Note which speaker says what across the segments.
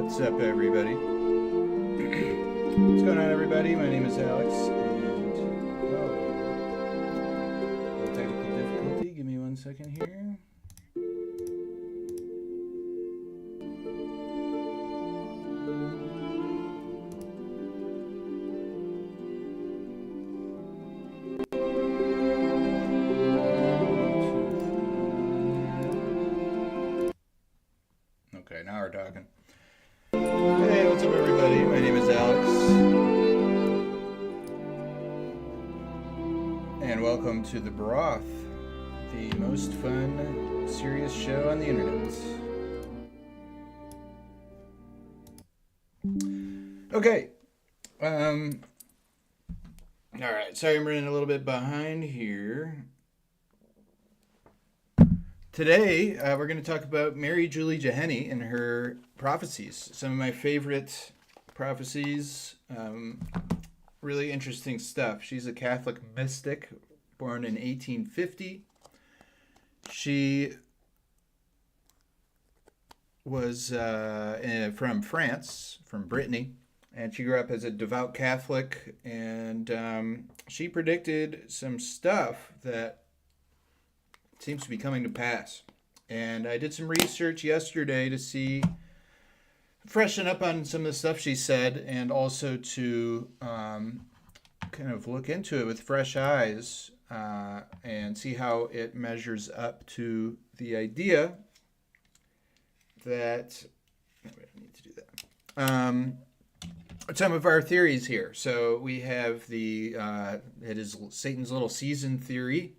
Speaker 1: What's up, everybody? What's going on, everybody? My name is Alex, and little technical difficulty. Give me 1 second here. Okay, now we're talking. Hey, what's up, everybody? My name is Alex, and welcome to The Broth, the most fun, serious show on the internet. Okay. Alright, sorry I'm running a little bit behind here. Today, we're going to talk about Mary Julie Jahenny and her prophecies. Some of my favorite prophecies. Really interesting stuff. She's a Catholic mystic, born in 1850. She was from France, from Brittany, and she grew up as a devout Catholic, and she predicted some stuff that seems to be coming to pass. And I did some research yesterday to freshen up on some of the stuff she said, and also to kind of look into it with fresh eyes and see how it measures up to the idea that I need to do that. Some of our theories here. So we have it is Satan's little season theory,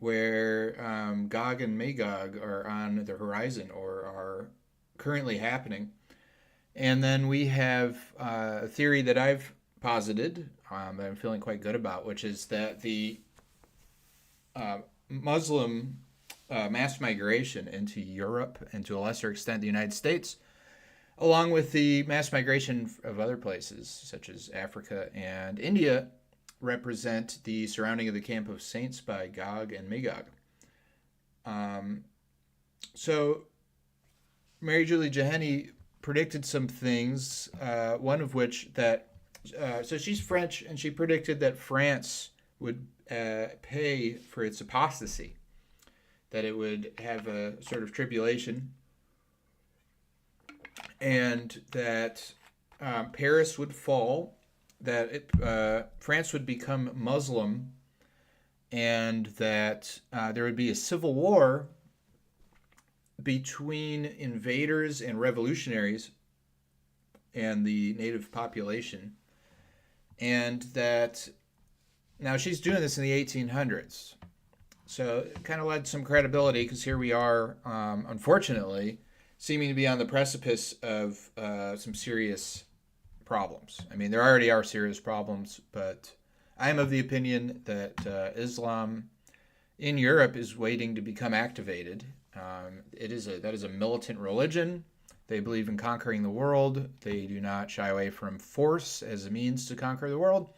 Speaker 1: where Gog and Magog are on the horizon or are currently happening. And then we have a theory that I've posited, that I'm feeling quite good about, which is that the Muslim mass migration into Europe, and to a lesser extent the United States, along with the mass migration of other places, such as Africa and India, represent the surrounding of the camp of saints by Gog and Magog. So Mary Julie Jahenny predicted some things, one of which so she's French, and she predicted that France would pay for its apostasy, that it would have a sort of tribulation, and that Paris would fall, that France would become Muslim, and that there would be a civil war between invaders and revolutionaries and the native population. And that now she's doing this in the 1800s. So it kind of led some credibility, because here we are, unfortunately, seeming to be on the precipice of some serious problems. I mean, there already are serious problems, but I am of the opinion that Islam in Europe is waiting to become activated. That is a militant religion. They believe in conquering the world. They do not shy away from force as a means to conquer the world.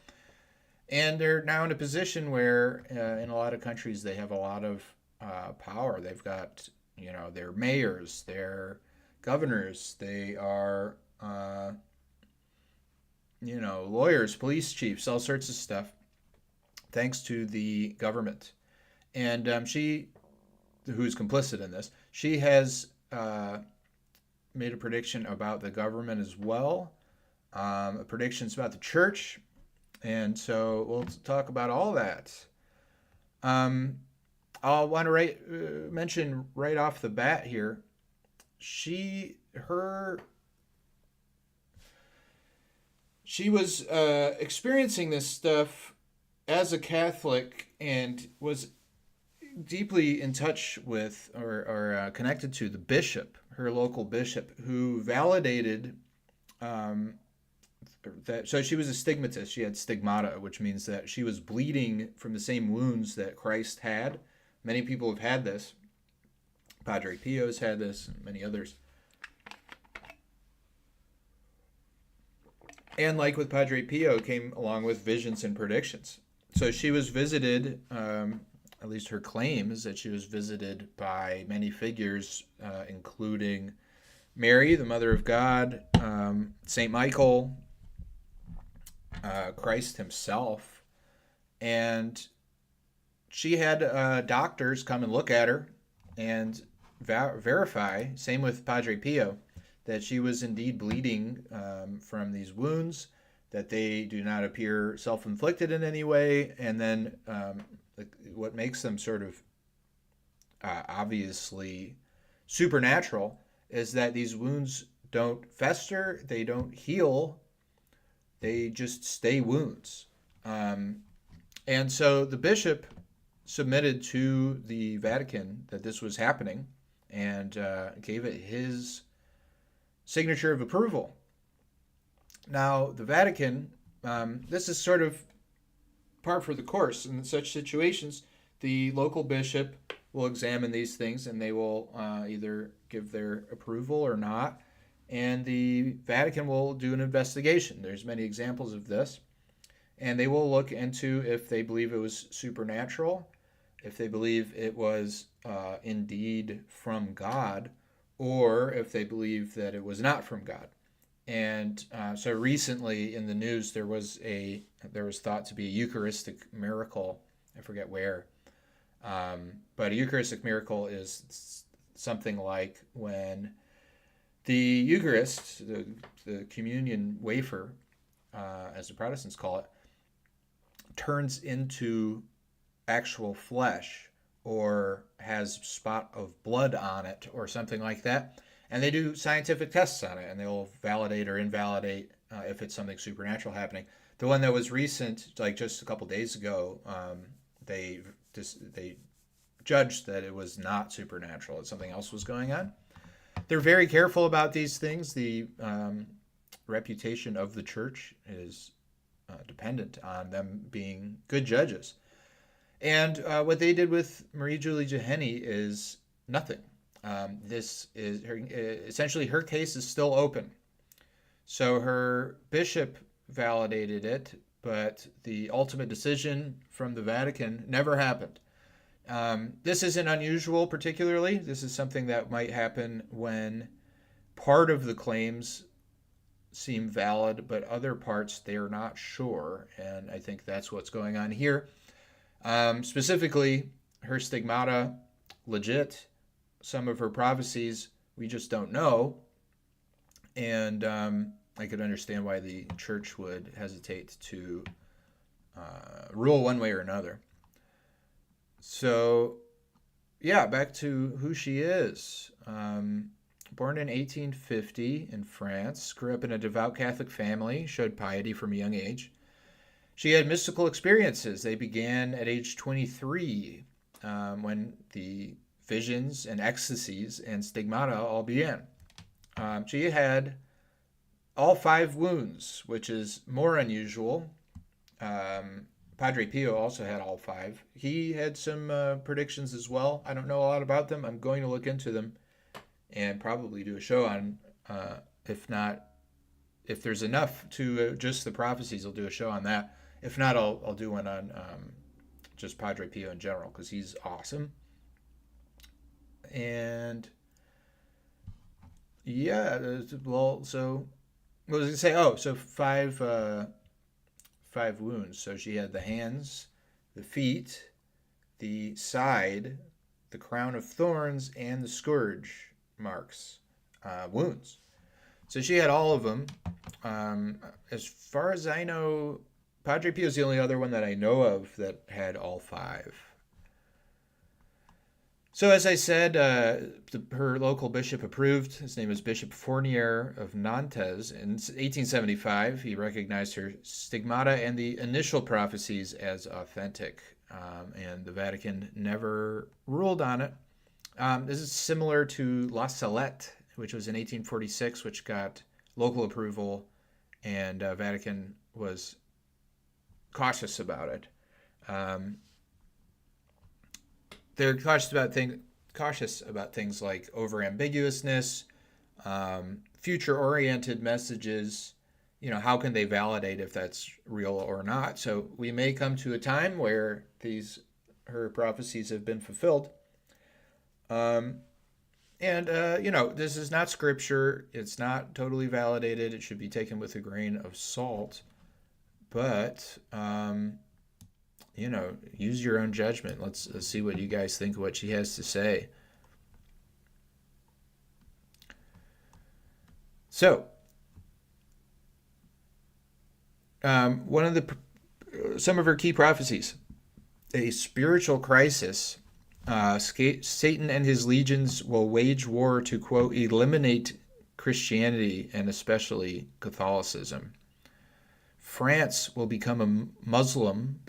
Speaker 1: And they're now in a position where, in a lot of countries, they have a lot of power. They've got, their mayors, their governors. They are lawyers, police chiefs, all sorts of stuff, thanks to the government. And she, who's complicit in this, she has made a prediction about the government as well, predictions about the church, and so we'll talk about all that. I'll want to mention right off the bat here, she was experiencing this stuff as a Catholic, and was deeply in touch with or connected to the bishop, her local bishop, who validated that. So she was a stigmatist. She had stigmata, which means that she was bleeding from the same wounds that Christ had. Many people have had this. Padre Pio's had this, and many others. And like with Padre Pio, came along with visions and predictions. So she was visited, at least her claim is that she was visited by many figures, including Mary, the Mother of God, Saint Michael, Christ himself. And she had doctors come and look at her and verify, same with Padre Pio, that she was indeed bleeding from these wounds, that they do not appear self-inflicted in any way. And then what makes them sort of obviously supernatural is that these wounds don't fester, they don't heal, they just stay wounds. And so the bishop submitted to the Vatican that this was happening and gave it his signature of approval. Now, the Vatican, this is sort of par for the course. In such situations, the local bishop will examine these things and they will either give their approval or not. And the Vatican will do an investigation. There's many examples of this. And they will look into if they believe it was supernatural, if they believe it was indeed from God, or if they believe that it was not from God. And so recently in the news there was thought to be a Eucharistic miracle. I forget where, but a Eucharistic miracle is something like when the Eucharist, the communion wafer, as the Protestants call it, turns into actual flesh or has a spot of blood on it or something like that. And they do scientific tests on it and they'll validate or invalidate if it's something supernatural happening. The one that was recent, like just a couple days ago, they judged that it was not supernatural, that something else was going on. They're very careful about these things. The reputation of the church is dependent on them being good judges. And what they did with Marie Julie Jahenny is nothing. This is essentially her case is still open. So her bishop validated it, but the ultimate decision from the Vatican never happened. This isn't unusual particularly. This is something that might happen when part of the claims seem valid, but other parts they're not sure. And I think that's what's going on here. Specifically, her stigmata, legit. Some of her prophecies, we just don't know. And I could understand why the church would hesitate to rule one way or another. So, yeah, back to who she is. Born in 1850 in France, grew up in a devout Catholic family, showed piety from a young age. She had mystical experiences. They began at age 23 when the visions and ecstasies and stigmata all began. She had all 5 wounds, which is more unusual. Padre Pio also had all 5. He had some predictions as well. I don't know a lot about them. I'm going to look into them and probably do a show on, if there's enough to just the prophecies, I'll do a show on that. If not, I'll do one on just Padre Pio in general because he's awesome. And yeah, well, so what was I going to say? Oh, so 5 wounds. So she had the hands, the feet, the side, the crown of thorns, and the scourge marks, wounds. So she had all of them. As far as I know, Padre Pio is the only other one that I know of that had all 5. So as I said, her local bishop approved. His name is Bishop Fournier of Nantes. In 1875, he recognized her stigmata and the initial prophecies as authentic, and the Vatican never ruled on it. This is similar to La Salette, which was in 1846, which got local approval, and Vatican was cautious about it. They're cautious about things like over-ambiguousness, future-oriented messages. You know, how can they validate if that's real or not? So we may come to a time where her prophecies have been fulfilled. And, this is not scripture. It's not totally validated. It should be taken with a grain of salt. But, use your own judgment. Let's see what you guys think of what she has to say. So, some of her key prophecies: a spiritual crisis. Satan and his legions will wage war to, quote, eliminate Christianity and especially Catholicism. France will become Muslim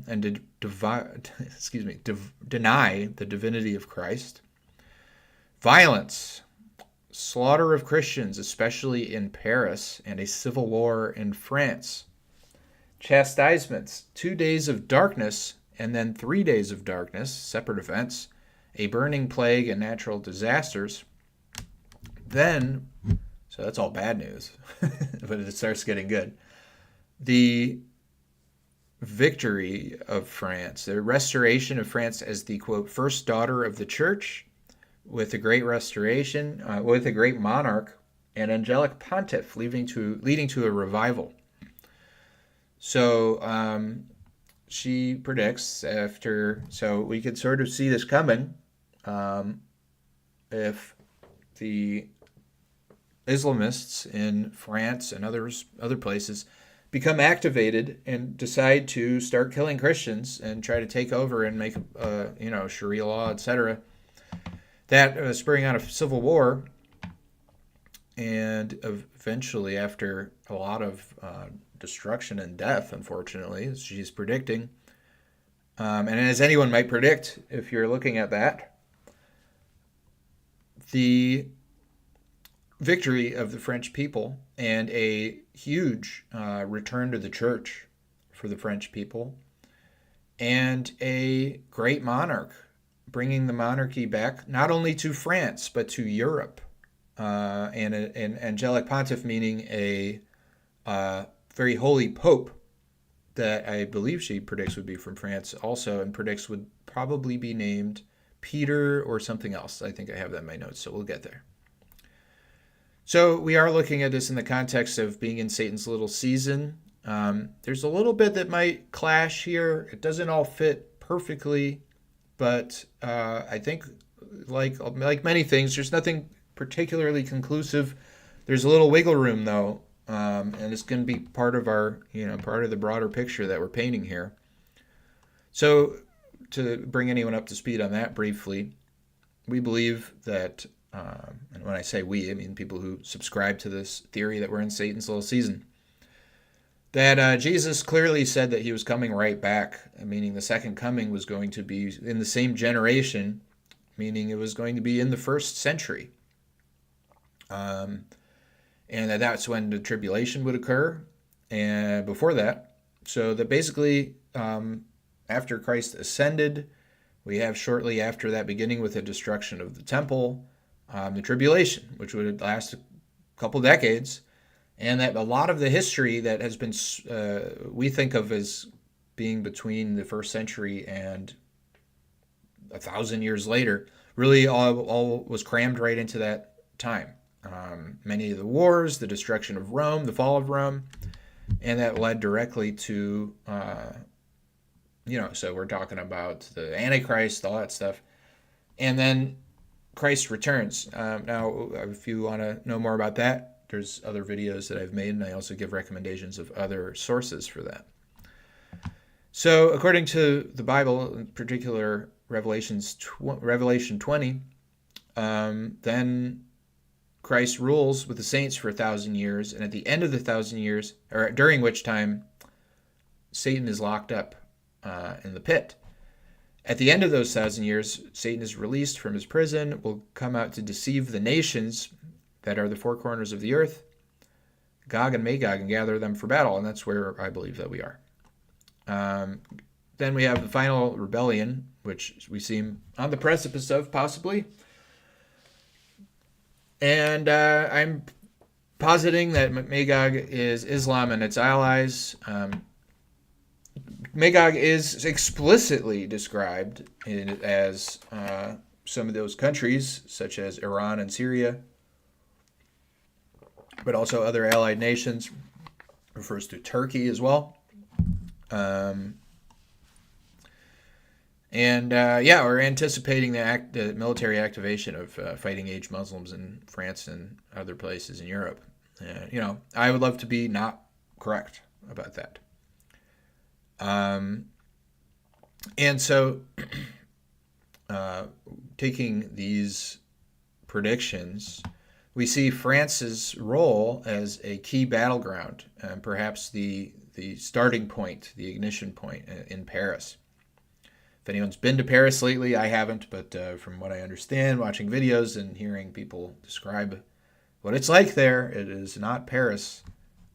Speaker 1: and deny the divinity of Christ. Violence, slaughter of Christians, especially in Paris, and a civil war in France. Chastisements, 2 days of darkness and then 3 days of darkness, separate events, a burning plague and natural disasters. Then, so that's all bad news, but it starts getting good. The victory of France, the restoration of France as the, quote, first daughter of the church, with a great restoration, with a great monarch, and angelic pontiff, leading to a revival. So she predicts so we could sort of see this coming if the Islamists in France and other places become activated and decide to start killing Christians and try to take over and make Sharia law, etc. That spurring on a civil war, and eventually, after a lot of destruction and death, unfortunately, as she's predicting, and as anyone might predict, if you're looking at that, the victory of the French people and a huge return to the church for the French people, and a great monarch, bringing the monarchy back not only to France but to Europe, and an angelic pontiff, meaning a very holy pope that I believe she predicts would be from France also, and predicts would probably be named Peter or something else. I think I have that in my notes, so we'll get there. So we are looking at this in the context of being in Satan's little season. There's a little bit that might clash here. It doesn't all fit perfectly, but I think like many things, there's nothing particularly conclusive. There's a little wiggle room, though, and it's going to be part of the broader picture that we're painting here. So to bring anyone up to speed on that briefly, we believe that, and when I say we, I mean people who subscribe to this theory that we're in Satan's little season, that Jesus clearly said that he was coming right back, meaning the second coming was going to be in the same generation, meaning it was going to be in the first century. And that's when the tribulation would occur, and before that. So that basically, after Christ ascended, we have shortly after that, beginning with the destruction of the temple, the tribulation, which would last a couple decades, and that a lot of the history that has been, we think of as being between the first century and 1,000 years later, really all was crammed right into that time. Many of the wars, the destruction of Rome, the fall of Rome, and that led directly to, so we're talking about the Antichrist, all that stuff. And then Christ returns. Now, if you want to know more about that, there's other videos that I've made, and I also give recommendations of other sources for that. So according to the Bible, in particular Revelation 20, then Christ rules with the saints for 1,000 years, and at the end of the 1,000 years, or during which time Satan is locked up in the pit. At the end of those 1,000 years, Satan is released from his prison, will come out to deceive the nations that are the four corners of the earth, Gog and Magog, and gather them for battle, and that's where I believe that we are. Then we have the final rebellion, which we seem on the precipice of, possibly. And I'm positing that Magog is Islam and its allies. Magog is explicitly described as some of those countries, such as Iran and Syria, but also other allied nations, refers to Turkey as well. We're anticipating the military activation of fighting age Muslims in France and other places in Europe. I would love to be not correct about that. And so, taking these predictions, we see France's role as a key battleground, and perhaps the starting point, the ignition point in Paris. If anyone's been to Paris lately, I haven't, but from what I understand, watching videos and hearing people describe what it's like there, it is not Paris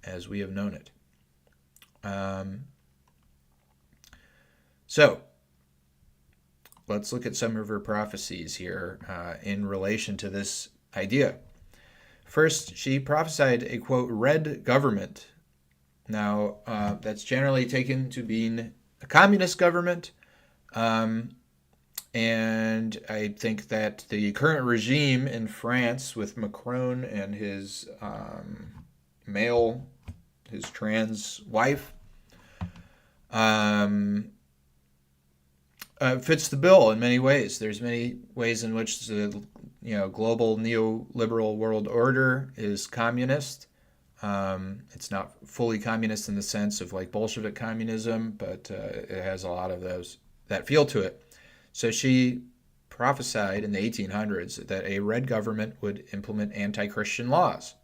Speaker 1: as we have known it. So, let's look at some of her prophecies here in relation to this idea. First, she prophesied a, quote, red government. Now, that's generally taken to mean a communist government. And I think that the current regime in France with Macron and his his trans wife, fits the bill in many ways. There's many ways in which the global neoliberal world order is communist. It's not fully communist in the sense of like Bolshevik communism, but it has a lot of that feel to it. So she prophesied in the 1800s that a red government would implement anti-Christian laws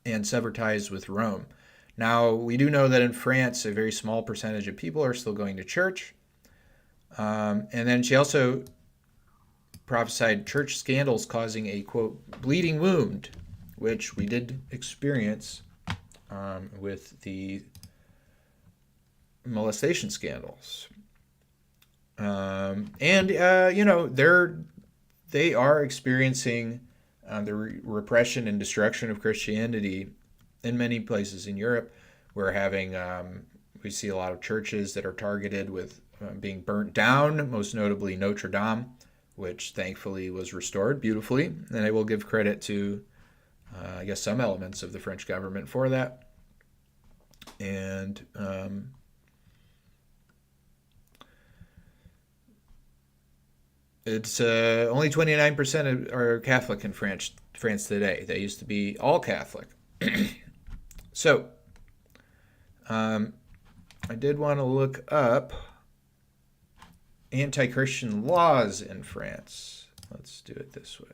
Speaker 1: and sever ties with Rome. Now, we do know that in France, a very small percentage of people are still going to church. And then she also prophesied church scandals causing a, quote, bleeding wound, which we did experience with the molestation scandals. They are experiencing the repression and destruction of Christianity in many places in Europe. We see a lot of churches that are targeted with being burnt down, most notably Notre Dame, which thankfully was restored beautifully. And I will give credit to, some elements of the French government for that. And it's only 29% are Catholic in France today. They used to be all Catholic. So, I did want to look up anti-Christian laws in France. Let's do it this way.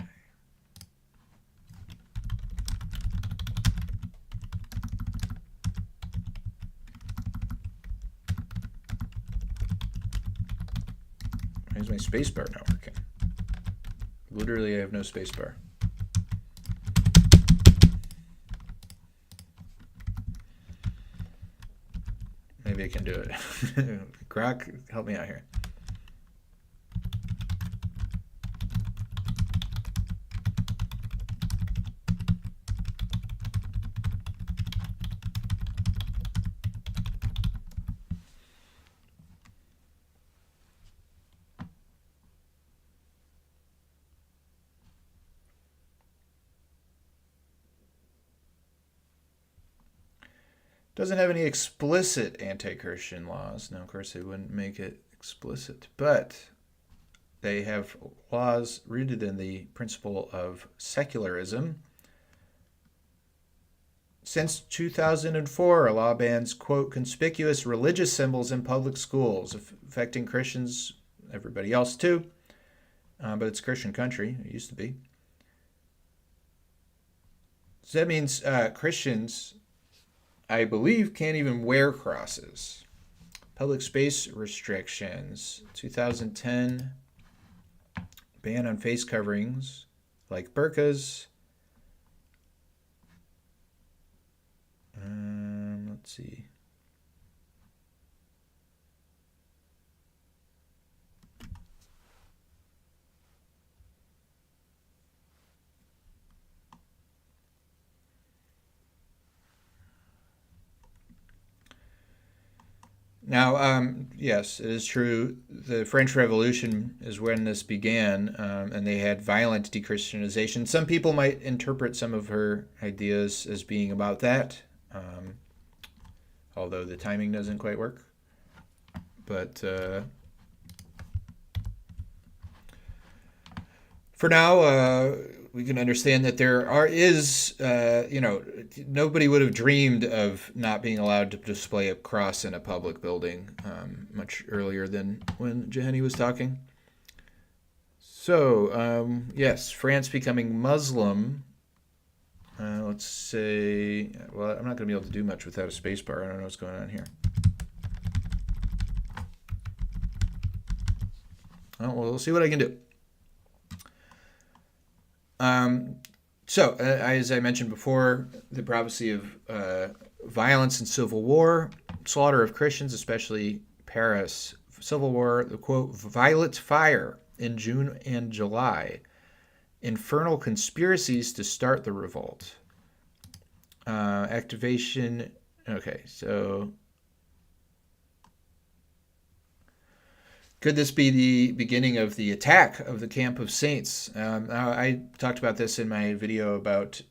Speaker 1: Why is my spacebar not working? Literally, I have no spacebar. Maybe I can do it. Grok, help me out here. Doesn't have any explicit anti-Christian laws. Now, of course, they wouldn't make it explicit, but they have laws rooted in the principle of secularism. Since 2004, a law bans, quote, conspicuous religious symbols in public schools, affecting Christians, everybody else too, but it's a Christian country. It used to be. So that means Christians, I believe, can't even wear crosses. Public space restrictions. 2010, ban on face coverings like burqas. Let's see. Yes, it is true. The French Revolution is when this began, and they had violent dechristianization. Some people might interpret some of her ideas as being about that, although the timing doesn't quite work. But for now, we can understand that nobody would have dreamed of not being allowed to display a cross in a public building much earlier than when Jahenny was talking. So, yes, France becoming Muslim. Let's say, well, I'm not going to be able to do much without a space bar. I don't know what's going on here. Oh, well, we'll see what I can do. As I mentioned before, the prophecy of violence and civil war, slaughter of Christians, especially Paris, civil war, the quote, violet fire in June and July, infernal conspiracies to start the revolt. Activation, okay, so could this be the beginning of the attack of the camp of saints? I talked about this in my video about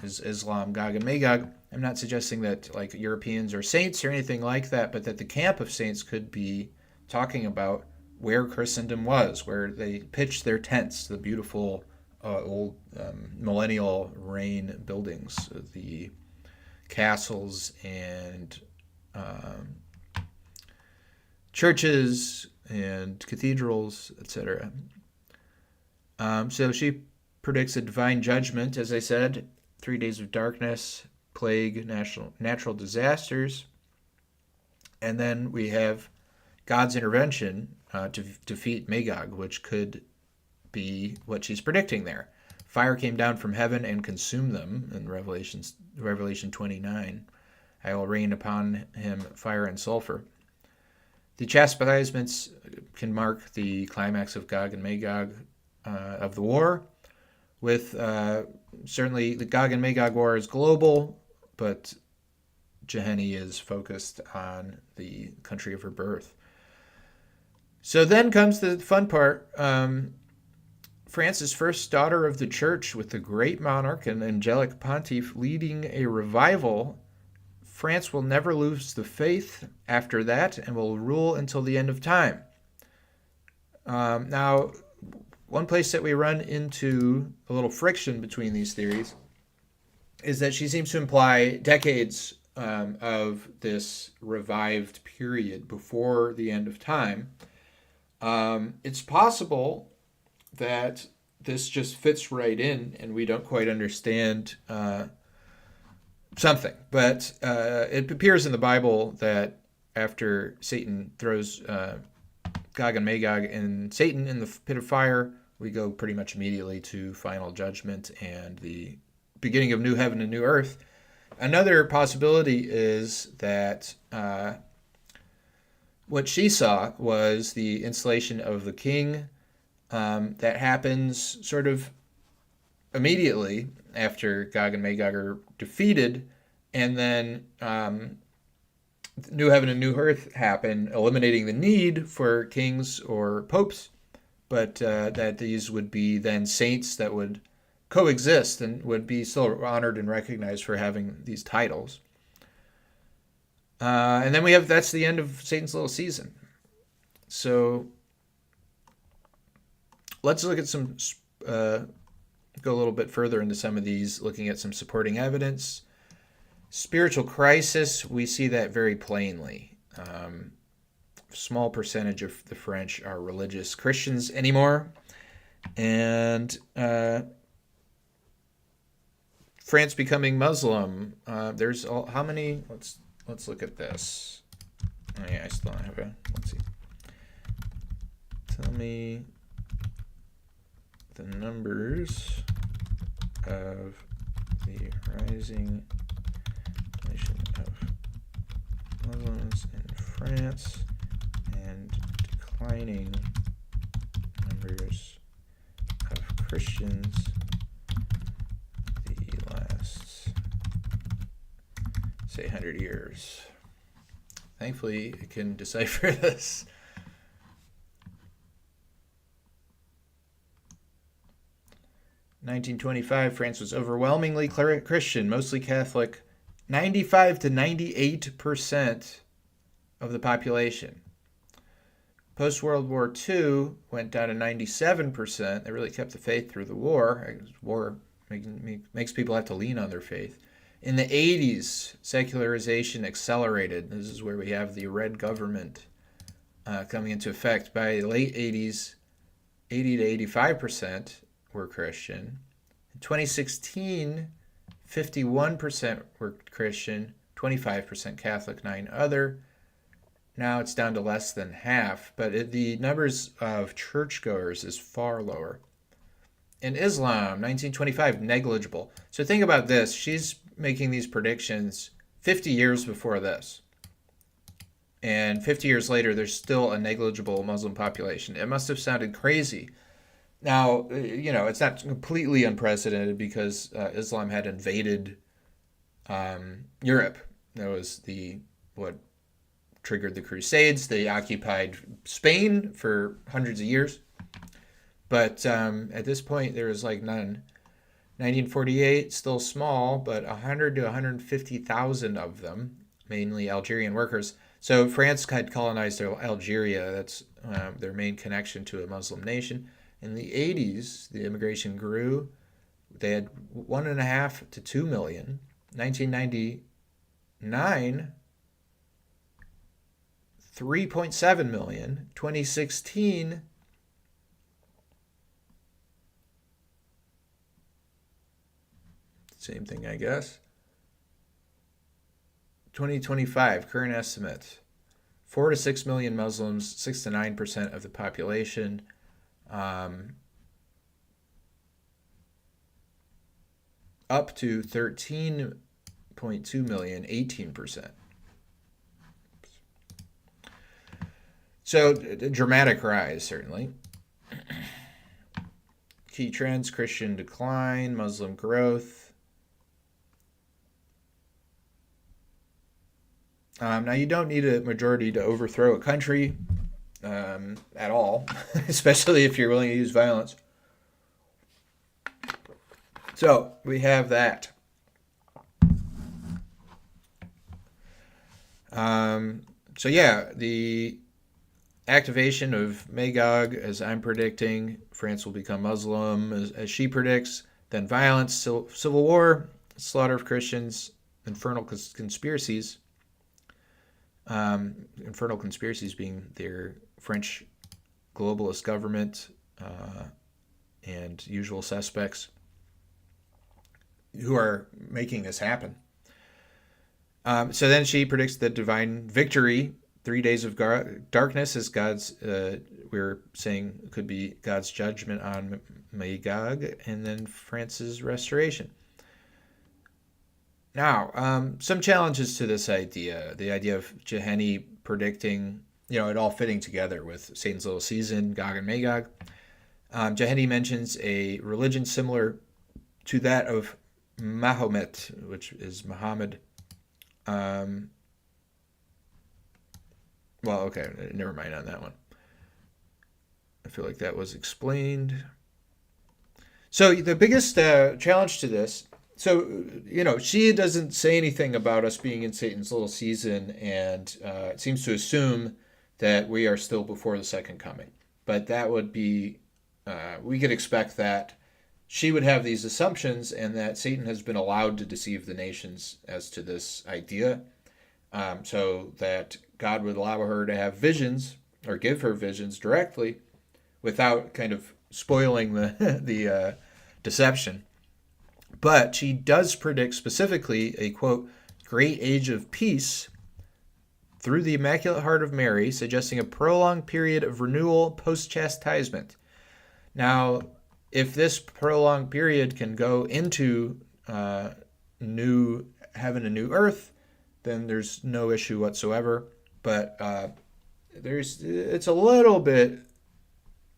Speaker 1: Islam, Gog and Magog. I'm not suggesting that like Europeans are saints or anything like that, but that the camp of saints could be talking about where Christendom was, where they pitched their tents, the beautiful old millennial reign buildings, the castles and churches and cathedrals, etc. So she predicts a divine judgment, as I said, 3 days of darkness, plague, natural disasters, and then we have God's intervention to defeat Magog, which could be what she's predicting there. Fire came down from heaven and consumed them in Revelation 29. I will rain upon him fire and sulfur. The chastisements can mark the climax of Gog and Magog of the war, with certainly the Gog and Magog war is global, but Jahenny is focused on the country of her birth. So then comes the fun part. France's first daughter of the church, with the great monarch and angelic pontiff leading a revival. France will never lose the faith after that and will rule until the end of time. Now, one place that we run into a little friction between these theories is that she seems to imply decades of this revived period before the end of time. It's possible that this just fits right in and we don't quite understand something. But it appears in the Bible that after Satan throws Gog and Magog and Satan in the pit of fire, we go pretty much immediately to final judgment and the beginning of new heaven and new earth. Another possibility is that what she saw was the installation of the king that happens sort of immediately after Gog and Magog are defeated, and then new heaven and new earth happen, eliminating the need for kings or popes, but that these would be then saints that would coexist and would be still honored and recognized for having these titles. And then that's the end of Satan's little season. So let's look at some, go a little bit further into some of these, looking at some supporting evidence. Spiritual crisis, we see that very plainly. Small percentage of the French are religious Christians anymore. And France becoming Muslim. There's how many? Let's look at this. Oh yeah, I still don't have a. Let's see. Tell me the numbers of the rising nation of Muslims in France and declining numbers of Christians the last, say, 100 years. Thankfully, it can decipher this. In 1925, France was overwhelmingly Christian, mostly Catholic, 95 to 98% of the population. Post-World War II went down to 97%. They really kept the faith through the war. War makes people have to lean on their faith. In the 80s, secularization accelerated. This is where we have the red government coming into effect. By the late 80s, 80 to 85% were Christian. In 2016, 51% were Christian, 25% Catholic, 9 other. Now it's down to less than half, but the numbers of churchgoers is far lower. In Islam, 1925, negligible. So think about this. She's making these predictions 50 years before this. And 50 years later, there's still a negligible Muslim population. It must have sounded crazy. Now, it's not completely unprecedented because Islam had invaded Europe. That was what triggered the Crusades. They occupied Spain for hundreds of years. But at this point, there was like none. 1948, still small, but 100 to 150,000 of them, mainly Algerian workers. So France had colonized Algeria. That's their main connection to a Muslim nation. In the 80s, the immigration grew. They had 1.5 to 2 million. 1999, 3.7 million. 2016, same thing, I guess. 2025, current estimate, 4 to 6 million Muslims, 6 to 9% of the population. Up to 13.2 million, 18%. So a dramatic rise, certainly. Key trends: Christian decline, Muslim growth. Now, you don't need a majority to overthrow a country at all, especially if you're willing to use violence. So we have that. The activation of Magog, as I'm predicting, France will become Muslim, as she predicts, then violence, civil war, slaughter of Christians, infernal conspiracies. Infernal conspiracies being their French globalist government and usual suspects who are making this happen. So then she predicts the divine victory. 3 days of darkness is God's, we're saying could be God's judgment on Magog, and then France's restoration. Now, some challenges to this idea. The idea of Jahenny predicting, it all fitting together with Satan's little season, Gog and Magog. Jahenny mentions a religion similar to that of Mahomet, which is Muhammad. Never mind on that one. I feel like that was explained. So the biggest challenge to this, she doesn't say anything about us being in Satan's little season, and it seems to assume that we are still before the second coming. But that would be, we could expect that she would have these assumptions, and that Satan has been allowed to deceive the nations as to this idea, so that God would allow her to have visions or give her visions directly without kind of spoiling the deception. But she does predict specifically a, quote, great age of peace through the Immaculate Heart of Mary, suggesting a prolonged period of renewal post-chastisement. Now, if this prolonged period can go into new heaven and new earth, then there's no issue whatsoever. But it's a little bit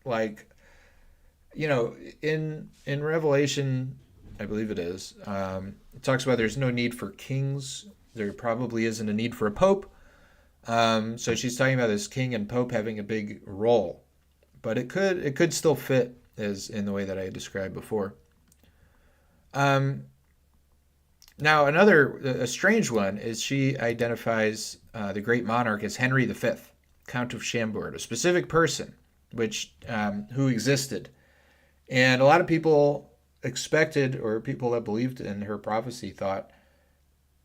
Speaker 1: like, in Revelation, I believe it is, it talks about there's no need for kings. There probably isn't a need for a pope. So she's talking about this king and pope having a big role, but it could still fit as in the way that I described before. Um, Now a strange one is she identifies the great monarch as Henry V, Count of Chambord, a specific person which who existed, and a lot of people expected, or people that believed in her prophecy thought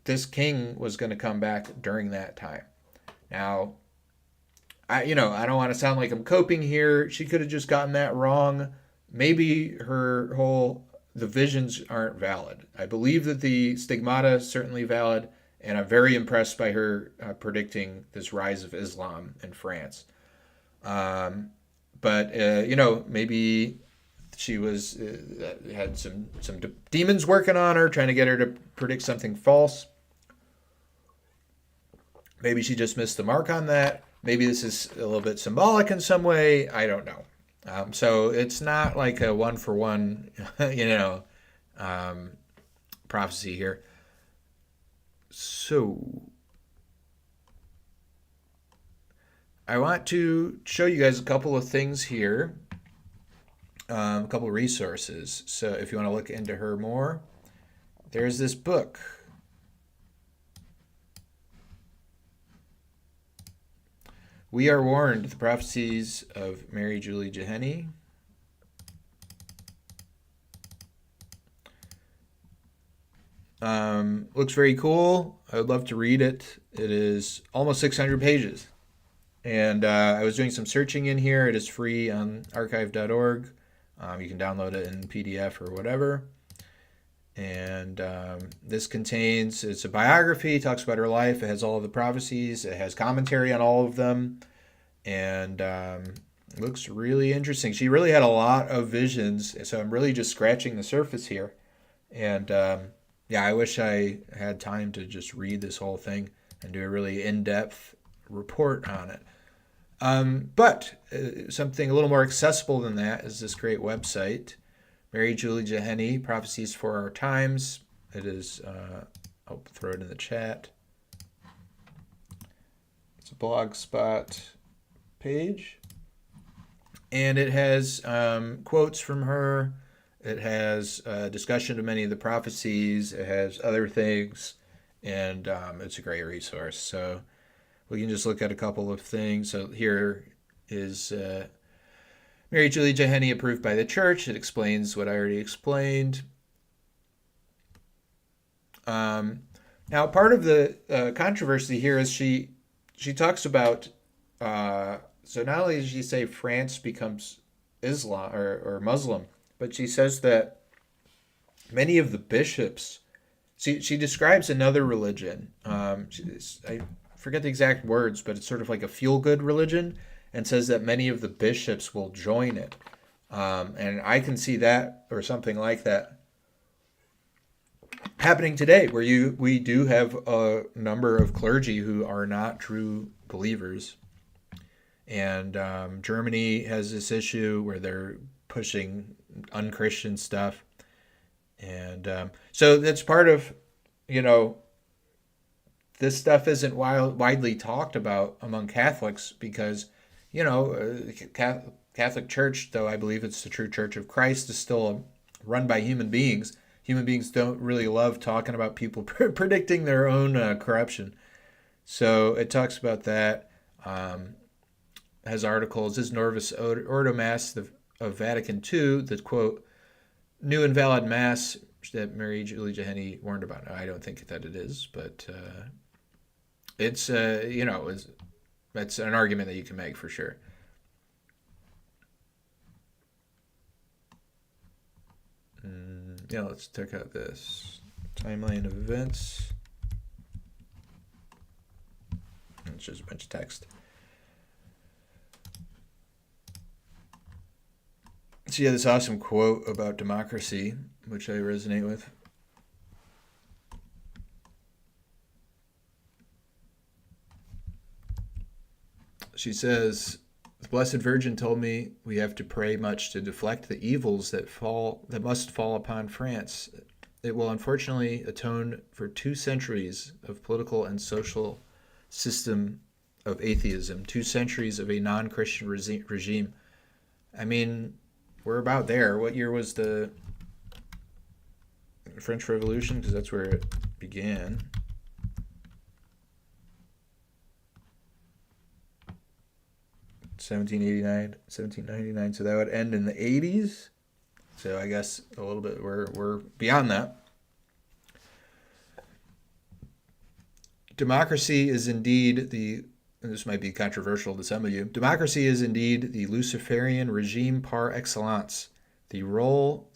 Speaker 1: this king was going to come back during that time. Now, I don't want to sound like I'm coping here. She could have just gotten that wrong. Maybe the visions aren't valid. I believe that the stigmata is certainly valid, and I'm very impressed by her predicting this rise of Islam in France. Um, but maybe she was had some demons working on her, trying to get her to predict something false. Maybe she just missed the mark on that. Maybe this is a little bit symbolic in some way. I don't know. So it's not like a one for one, um, prophecy here. So I want to show you guys a couple of things here, a couple of resources. So if you want to look into her more, there's this book. We Are Warned, the Prophecies of Mary Julie Jahenny. Looks very cool. I would love to read it. It is almost 600 pages. And I was doing some searching in here. It is free on archive.org. You can download it in PDF or whatever. And it's a biography. It talks about her life. It has all of the prophecies. It has commentary on all of them. And it looks really interesting. She really had a lot of visions. So I'm really just scratching the surface here. And I wish I had time to just read this whole thing and do a really in-depth report on it. But something a little more accessible than that is this great website, Mary Julie Jahenny, Prophecies for Our Times. It is, I'll throw it in the chat. It's a blogspot page. And it has quotes from her. It has a discussion of many of the prophecies. It has other things. And it's a great resource. So we can just look at a couple of things. So here is Mary Julie Jahenny, approved by the church. It explains what I already explained. Now, part of the controversy here is she talks about, so not only does she say France becomes Islam or Muslim, but she says that many of the bishops, she describes another religion. I forget the exact words, but it's sort of like a feel-good religion, and says that many of the bishops will join it. And I can see that, or something like that, happening today, where we do have a number of clergy who are not true believers. And Germany has this issue where they're pushing unchristian stuff. And so that's part of, this stuff isn't widely talked about among Catholics because, Catholic Church, though I believe it's the true Church of Christ, is still run by human beings. Human beings don't really love talking about people predicting their own corruption. So it talks about that. Has articles. Is Norvis Ordo Mass of Vatican II, the quote, new and valid Mass that Mary Julie Jahenny warned about. Now, I don't think that it is, but it's, that's an argument that you can make for sure. Let's check out this timeline of events. It's just a bunch of text. So yeah, this awesome quote about democracy, which I resonate with. She says, the Blessed Virgin told me we have to pray much to deflect the evils that must fall upon France. It will unfortunately atone for 2 centuries of political and social system of atheism, 2 centuries of a non-Christian regime. I mean, we're about there. What year was the French Revolution? Because that's where it began. 1799. So that would end in the 80s. So I guess a little bit, we're beyond that. Democracy is indeed and this might be controversial to some of you, democracy is indeed the Luciferian regime par excellence. The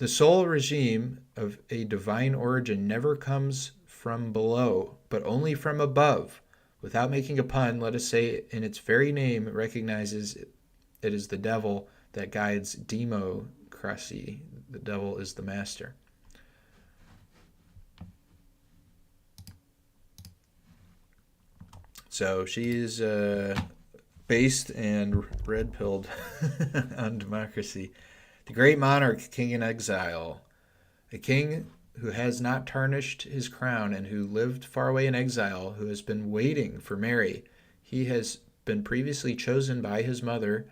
Speaker 1: sole regime of a divine origin never comes from below, but only from above. Without making a pun, let us say in its very name it recognizes it is the devil that guides democracy. The devil is the master. So she's based and red-pilled on democracy. The Great Monarch, King in Exile. A king who has not tarnished his crown and who lived far away in exile, who has been waiting for Mary. He has been previously chosen by his mother.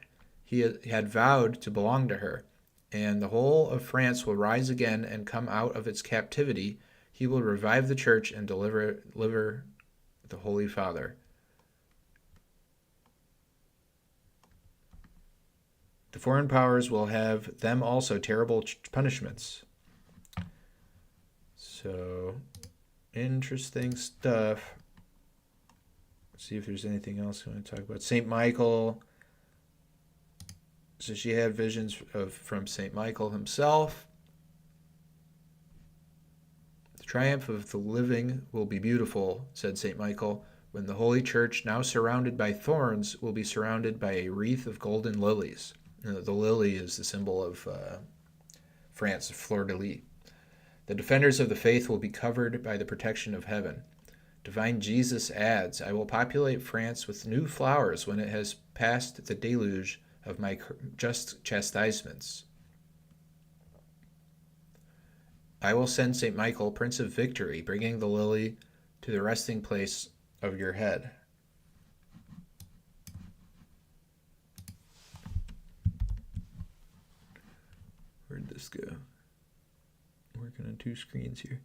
Speaker 1: He had vowed to belong to her. And the whole of France will rise again and come out of its captivity. He will revive the church and deliver the Holy Father. The foreign powers will have them also terrible punishments. So, interesting stuff. Let's see if there's anything else we want to talk about. St. Michael. So she had visions from St. Michael himself. The triumph of the living will be beautiful, said St. Michael, when the Holy Church, now surrounded by thorns, will be surrounded by a wreath of golden lilies. The lily is the symbol of France, fleur-de-lis. The defenders of the faith will be covered by the protection of heaven. Divine Jesus adds, I will populate France with new flowers when it has passed the deluge of my just chastisements. I will send St. Michael, Prince of Victory, bringing the lily to the resting place of your head. Where'd this go? I'm working on 2 screens here.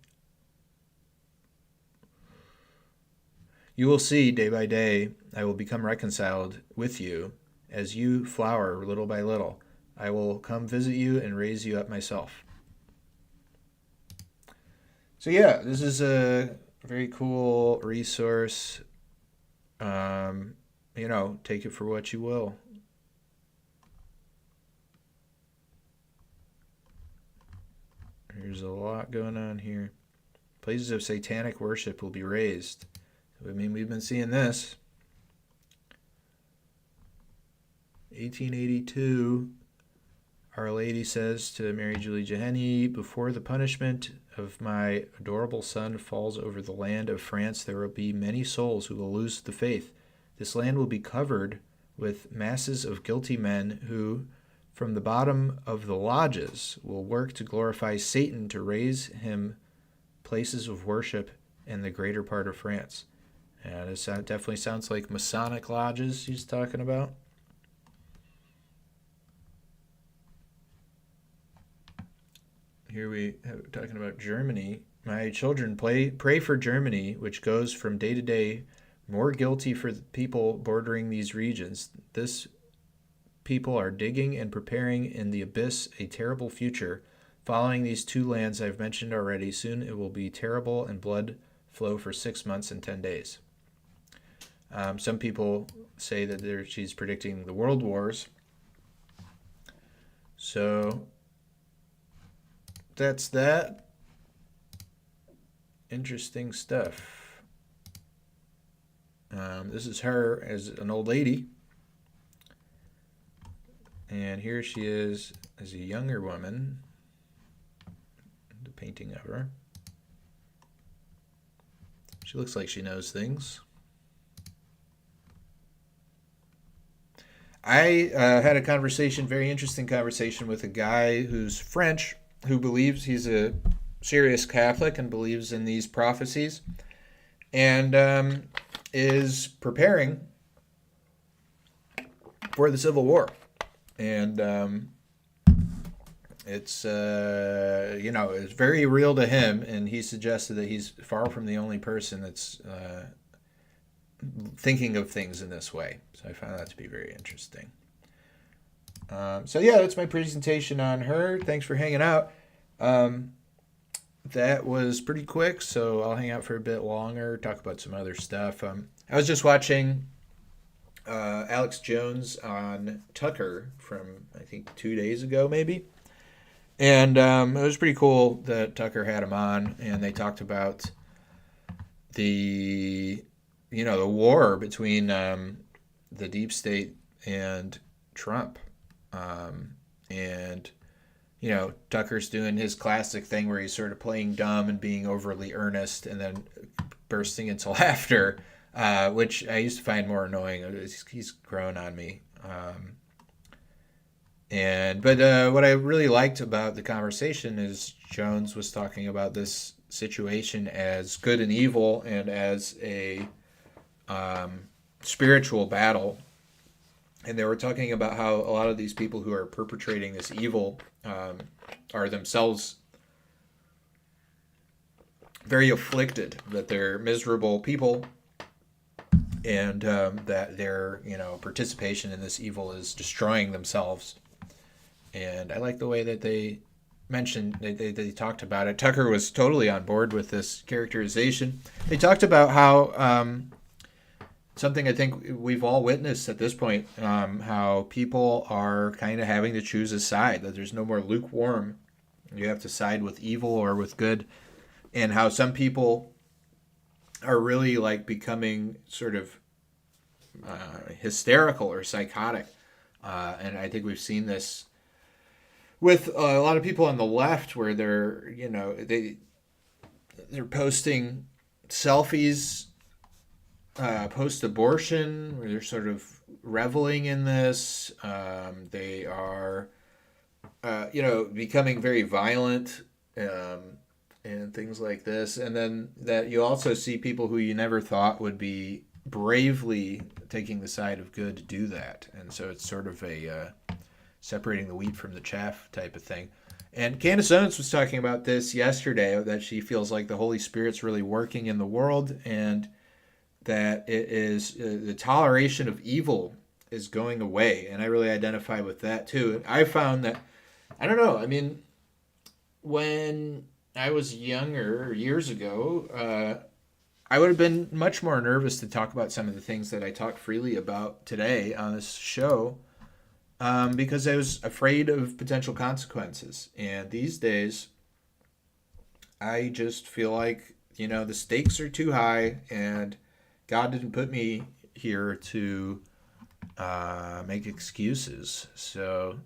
Speaker 1: You will see day by day, I will become reconciled with you as you flower little by little. I will come visit you and raise you up myself. So yeah, this is a very cool resource. Take it for what you will. There's a lot going on here. Places of satanic worship will be raised. I mean, we've been seeing this. 1882, Our Lady says to Mary Julie Jahenny, before the punishment of my adorable son falls over the land of France, there will be many souls who will lose the faith. This land will be covered with masses of guilty men who, from the bottom of the lodges, will work to glorify Satan to raise him places of worship in the greater part of France. And this definitely sounds like Masonic lodges he's talking about. Here we have talking about Germany. My children, pray for Germany, which goes from day to day more guilty for the people bordering these regions. This people are digging and preparing in the abyss a terrible future. Following these 2 lands I've mentioned already, soon it will be terrible and blood flow for 6 months and 10 days. Some people say that she's predicting the world wars. So that's that. Interesting stuff. This is her as an old lady. And here she is as a younger woman. The painting of her. She looks like she knows things. I had a conversation, very interesting conversation, with a guy who's French, who believes he's a serious Catholic and believes in these prophecies, and is preparing for the Civil War. And it's it's very real to him, and he suggested that he's far from the only person that's thinking of things in this way. So I found that to be very interesting. So yeah, that's my presentation on her. Thanks for hanging out. That was pretty quick, so I'll hang out for a bit longer, talk about some other stuff. I was just watching Alex Jones on Tucker from, I think, 2 days ago, maybe. And it was pretty cool that Tucker had him on, and they talked about the war between the deep state and Trump. And Tucker's doing his classic thing where he's sort of playing dumb and being overly earnest and then bursting into laughter, which I used to find more annoying. He's grown on me. But what I really liked about the conversation is Jones was talking about this situation as good and evil and as a spiritual battle. And they were talking about how a lot of these people who are perpetrating this evil are themselves very afflicted, that they're miserable people, and that their participation in this evil is destroying themselves. And I like the way that they mentioned, they talked about it. Tucker was totally on board with this characterization. They talked about how something I think we've all witnessed at this point, how people are kind of having to choose a side, that there's no more lukewarm. You have to side with evil or with good, and how some people are really like becoming sort of hysterical or psychotic. And I think we've seen this with a lot of people on the left, where they're posting selfies post-abortion, where they're sort of reveling in this. They are, becoming very violent and things like this. And then that you also see people who you never thought would be bravely taking the side of good do that. And so it's sort of a separating the wheat from the chaff type of thing. And Candace Owens was talking about this yesterday, that she feels like the Holy Spirit's really working in the world, and that it is the toleration of evil is going away. And I really identify with that too. And I found that, I don't know, I mean, when I was younger, years ago, I would have been much more nervous to talk about some of the things that I talk freely about today on this show, because I was afraid of potential consequences. And these days, I just feel like, the stakes are too high, and God didn't put me here to make excuses. So,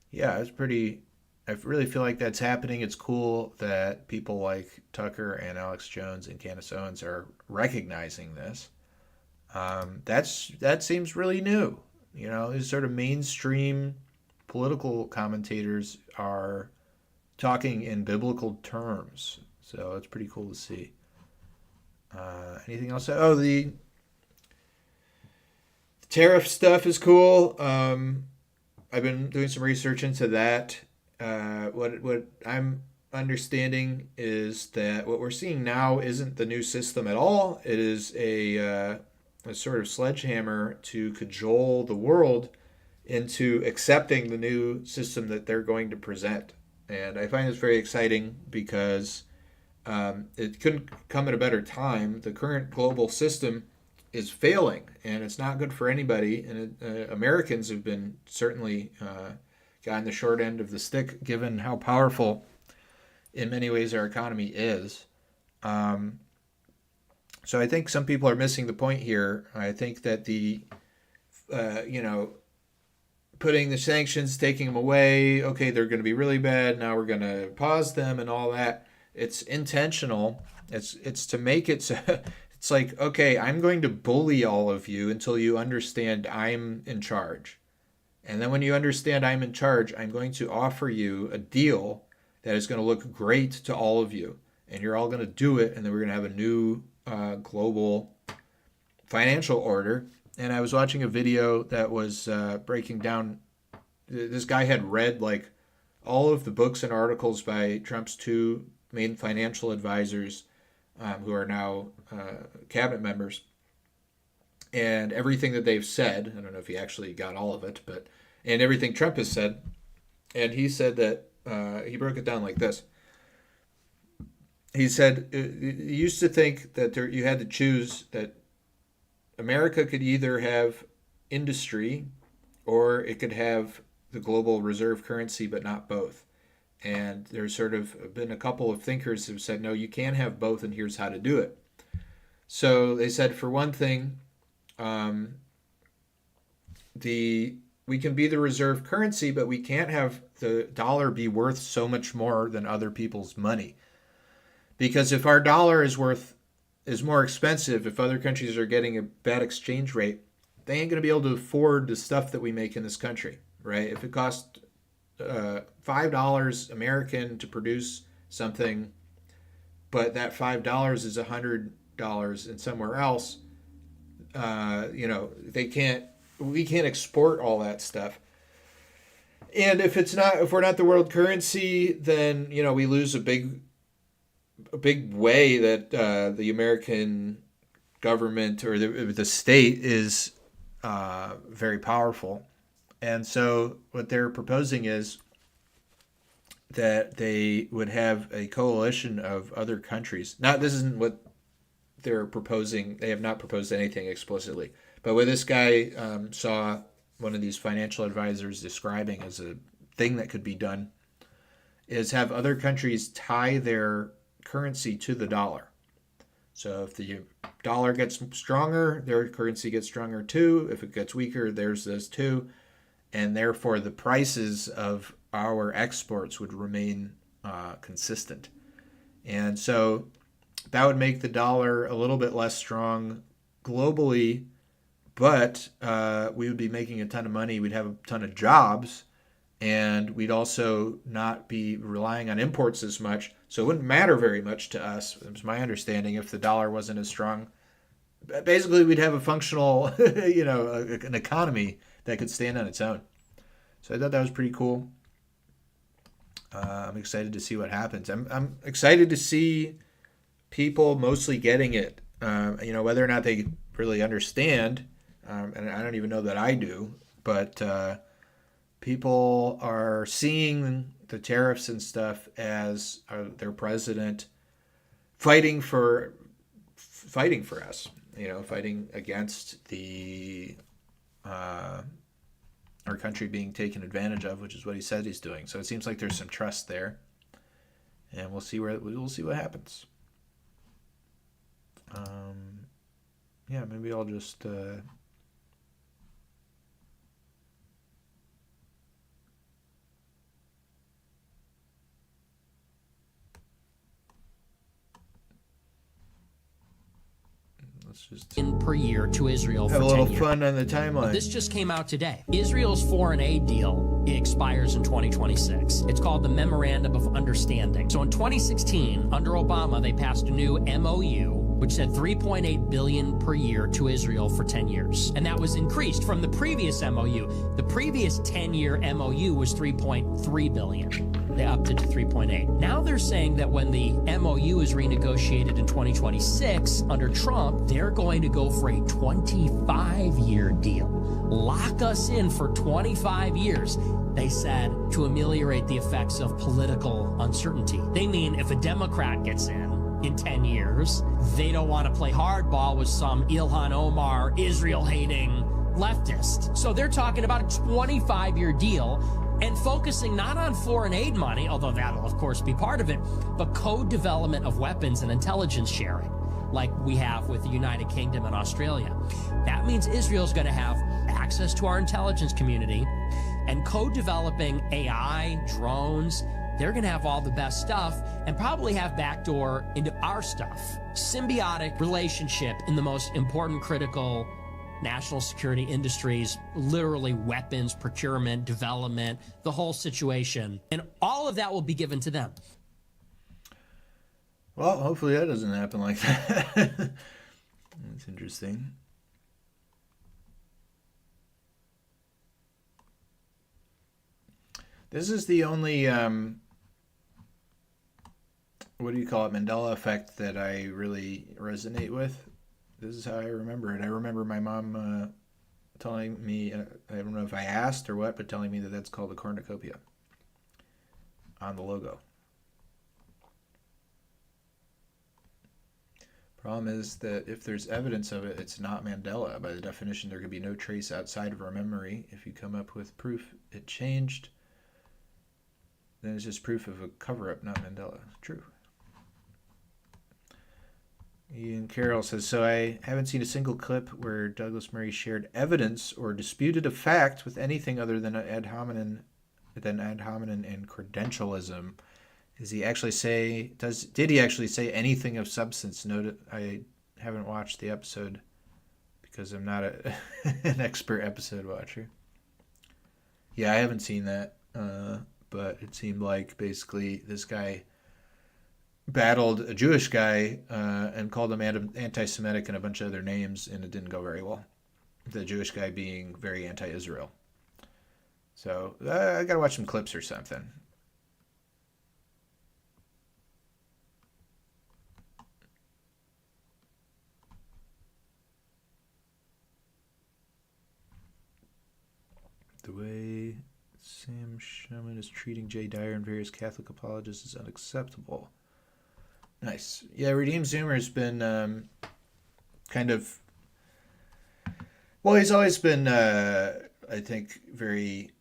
Speaker 1: yeah, I really feel like that's happening. It's cool that people like Tucker and Alex Jones and Candace Owens are recognizing this. That seems really new. These sort of mainstream political commentators are talking in biblical terms. So it's pretty cool to see. Anything else? Oh, the tariff stuff is cool. I've been doing some research into that. What I'm understanding is that what we're seeing now isn't the new system at all. It is a sort of sledgehammer to cajole the world into accepting the new system that they're going to present. And I find this very exciting because it couldn't come at a better time. The current global system is failing, and it's not good for anybody. And Americans have been certainly gotten the short end of the stick, given how powerful, in many ways, our economy is. So I think some people are missing the point here. I think that putting the sanctions, taking them away, okay, they're going to be really bad, now we're going to pause them and all that. It's intentional. It's to make it so, it's like, okay, I'm going to bully all of you until you understand I'm in charge. And then when you understand I'm in charge, I'm going to offer you a deal that is going to look great to all of you. And you're all going to do it, and then we're going to have a new global financial order. and I was watching a video that was breaking down. This guy had read like all of the books and articles by Trump's two main financial advisors, who are now cabinet members, and everything that they've said. I don't know if he actually got all of it, but and everything Trump has said. And he said that he broke it down like this. He said you used to think that you had to choose that America could either have industry or it could have the global reserve currency, but not both. And there's sort of been a couple of thinkers who've said, no, you can't have both, and here's how to do it. So they said, for one thing, we can be the reserve currency, but we can't have the dollar be worth so much more than other people's money. Because if our dollar is more expensive, if other countries are getting a bad exchange rate, they ain't going to be able to afford the stuff that we make in this country, right? If it costs $5 American to produce something, but that $5 is $100 in somewhere else, we can't export all that stuff. And if we're not the world currency, then we lose a big way that the American government or the state is very powerful. And so what they're proposing is that they would have a coalition of other countries. This isn't what they're proposing. They have not proposed anything explicitly. But what this guy saw one of these financial advisors describing as a thing that could be done is have other countries tie their currency to the dollar. So if the dollar gets stronger, their currency gets stronger too. If it gets weaker, theirs does too. And therefore the prices of our exports would remain consistent. And so that would make the dollar a little bit less strong globally, but we would be making a ton of money. We'd have a ton of jobs, and we'd also not be relying on imports as much. So it wouldn't matter very much to us, it was my understanding, if the dollar wasn't as strong. Basically, we'd have a functional, an economy that could stand on its own. So I thought that was pretty cool. I'm excited to see what happens. I'm excited to see people mostly getting it. Whether or not they really understand, and I don't even know that I do, but people are seeing the tariffs and stuff as their president fighting for us. Fighting against the our country being taken advantage of, which is what he said he's doing. So it seems like there's some trust there, and we'll see what happens. Maybe I'll just
Speaker 2: in per year to Israel
Speaker 1: have
Speaker 2: for
Speaker 1: a little
Speaker 2: 10 years.
Speaker 1: fun on the timeline.
Speaker 2: This just came out today. Israel's foreign aid deal expires in 2026. It's called the Memorandum of Understanding. So in 2016, under Obama, they passed a new MOU which said $3.8 billion per year to Israel for 10 years. And that was increased from the previous MOU. The previous 10-year MOU was $3.3 billion. They upped it to 3.8. Now they're saying that when the MOU is renegotiated in 2026 under Trump, they're going to go for a 25-year deal. Lock us in for 25 years, they said, to ameliorate the effects of political uncertainty. They mean if a Democrat gets in 10 years, they don't want to play hardball with some Ilhan Omar, Israel-hating leftist. So they're talking about a 25-year deal and focusing not on foreign aid money, although that'll of course be part of it, but co-development of weapons and intelligence sharing, like we have with the United Kingdom and Australia. That means Israel's going to have access to our intelligence community and co-developing AI, drones. They're going to have all the best stuff and probably have backdoor into our stuff. Symbiotic relationship in the most important critical national security industries, literally weapons, procurement, development, the whole situation. And all of that will be given to them.
Speaker 1: Well, hopefully that doesn't happen like that. That's interesting. This is the only what do you call it, Mandela effect that I really resonate with. This is how I remember it. I remember my mom telling me, I don't know if I asked or what, but telling me that that's called a cornucopia on the logo. Problem is that if there's evidence of it, it's not Mandela. By the definition, there could be no trace outside of our memory. If you come up with proof it changed, then it's just proof of a cover-up, not Mandela. True. Ian Carroll says, so I haven't seen a single clip where Douglas Murray shared evidence or disputed a fact with anything other than ad hominem and credentialism. Did he actually say anything of substance? Note, I haven't watched the episode because I'm not an expert episode watcher. Yeah, I haven't seen that, but it seemed like basically this guy battled a Jewish guy and called him anti-Semitic and a bunch of other names, and it didn't go very well. The Jewish guy being very anti-Israel. So I gotta watch some clips or something. The way Sam Shuman is treating Jay Dyer and various Catholic apologists is unacceptable. Nice. Yeah, Redeemed Zoomer has been kind of... Well, he's always been, I think, very...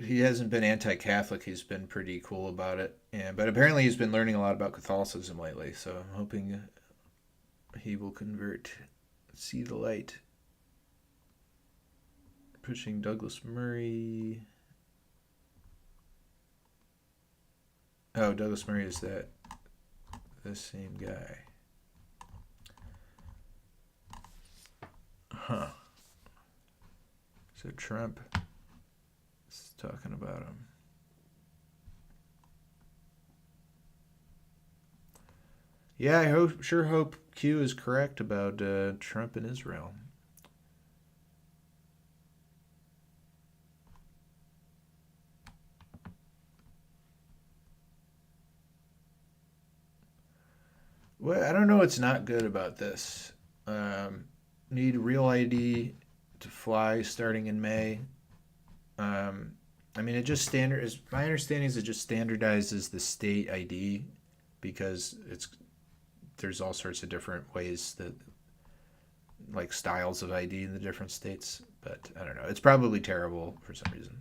Speaker 1: he hasn't been anti-Catholic. He's been pretty cool about it. But apparently he's been learning a lot about Catholicism lately, so I'm hoping he will convert, see the light. Pushing Douglas Murray. Oh, Douglas Murray is the same guy. Huh. So Trump is talking about him. Yeah, I sure hope Q is correct about Trump and Israel. Well, I don't know what's not good about this. Need real ID to fly starting in May. I mean, it just my understanding is it just standardizes the state ID because there's all sorts of different ways that, like, styles of ID in the different states. But I don't know. It's probably terrible for some reason.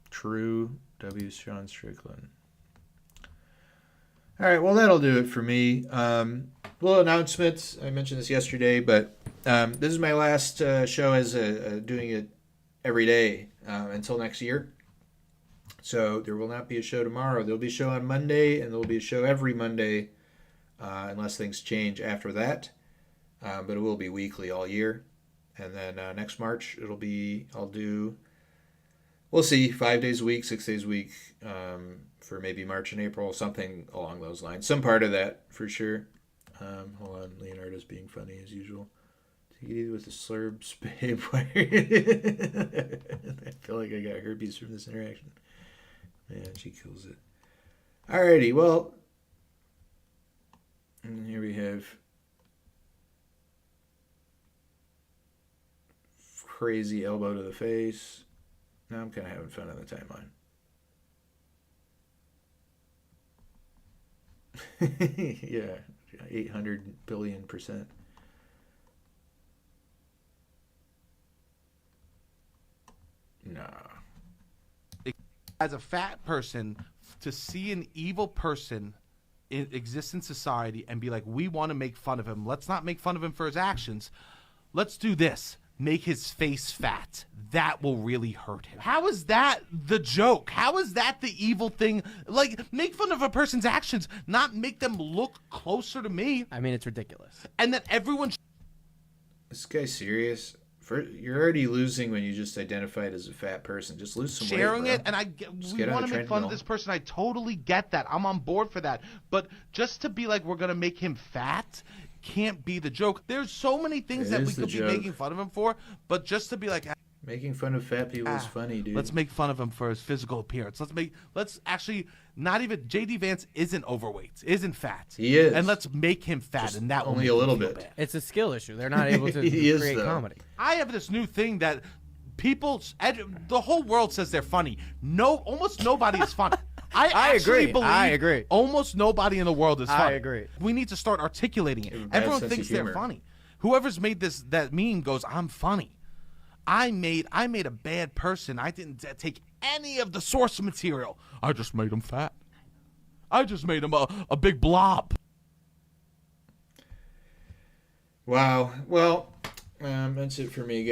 Speaker 1: True. W. Sean Strickland. All right, well, that'll do it for me. Little announcements. I mentioned this yesterday, but this is my last show as doing it every day until next year. So there will not be a show tomorrow. There'll be a show on Monday, and there'll be a show every Monday unless things change after that. But it will be weekly all year. And then next March, we'll see, 5 days a week, 6 days a week for maybe March and April, something along those lines. Some part of that, for sure. Hold on, Leonardo's being funny as usual. Take it easy with the slurps, babe. I feel like I got herpes from this interaction. Man, she kills it. Alrighty, well, and here we have crazy elbow to the face. Now I'm kind of having fun on the timeline. Yeah, 800 billion%. Nah.
Speaker 3: As a fat person, to see an evil person exist in society and be like, we want to make fun of him. Let's not make fun of him for his actions. Let's do this. Make his face fat. That will really hurt him. How is that the joke? How is that the evil thing? Like, make fun of a person's actions, not make them look closer to me.
Speaker 4: I mean, it's ridiculous.
Speaker 3: And that everyone...
Speaker 1: This guy's serious? You're already losing when you just identify it as a fat person. Just lose some
Speaker 3: sharing
Speaker 1: weight,
Speaker 3: it, and we
Speaker 1: get on
Speaker 3: want
Speaker 1: a
Speaker 3: to make fun
Speaker 1: treadmill.
Speaker 3: of this person. I totally get that. I'm on board for that. But just to be like, we're gonna make him fat, can't be the joke. There's so many things that we could be making fun of him for, but just to be like,
Speaker 1: making fun of fat people is funny, dude.
Speaker 3: let's make fun of him for his physical appearance. Let's actually not even JD Vance isn't overweight, isn't fat.
Speaker 1: He is,
Speaker 3: and let's make him fat,
Speaker 1: just
Speaker 3: and that will
Speaker 1: only
Speaker 3: make
Speaker 1: a little
Speaker 3: him feel
Speaker 1: bit.
Speaker 3: bad.
Speaker 4: It's a skill issue. They're not able to create comedy.
Speaker 3: I have this new thing that the whole world says they're funny. Almost nobody is funny. I
Speaker 4: agree.
Speaker 3: believe
Speaker 4: I agree.
Speaker 3: Almost nobody in the world is funny.
Speaker 4: I agree.
Speaker 3: We need to start articulating it.
Speaker 1: Bad
Speaker 3: Everyone
Speaker 1: sense
Speaker 3: thinks
Speaker 1: of
Speaker 3: they're
Speaker 1: humor.
Speaker 3: funny. Whoever's made that meme goes, I'm funny. I made a bad person. I didn't take any of the source material. I just made him fat. I just made him a big blob.
Speaker 1: Wow. Well, that's it for me, guys.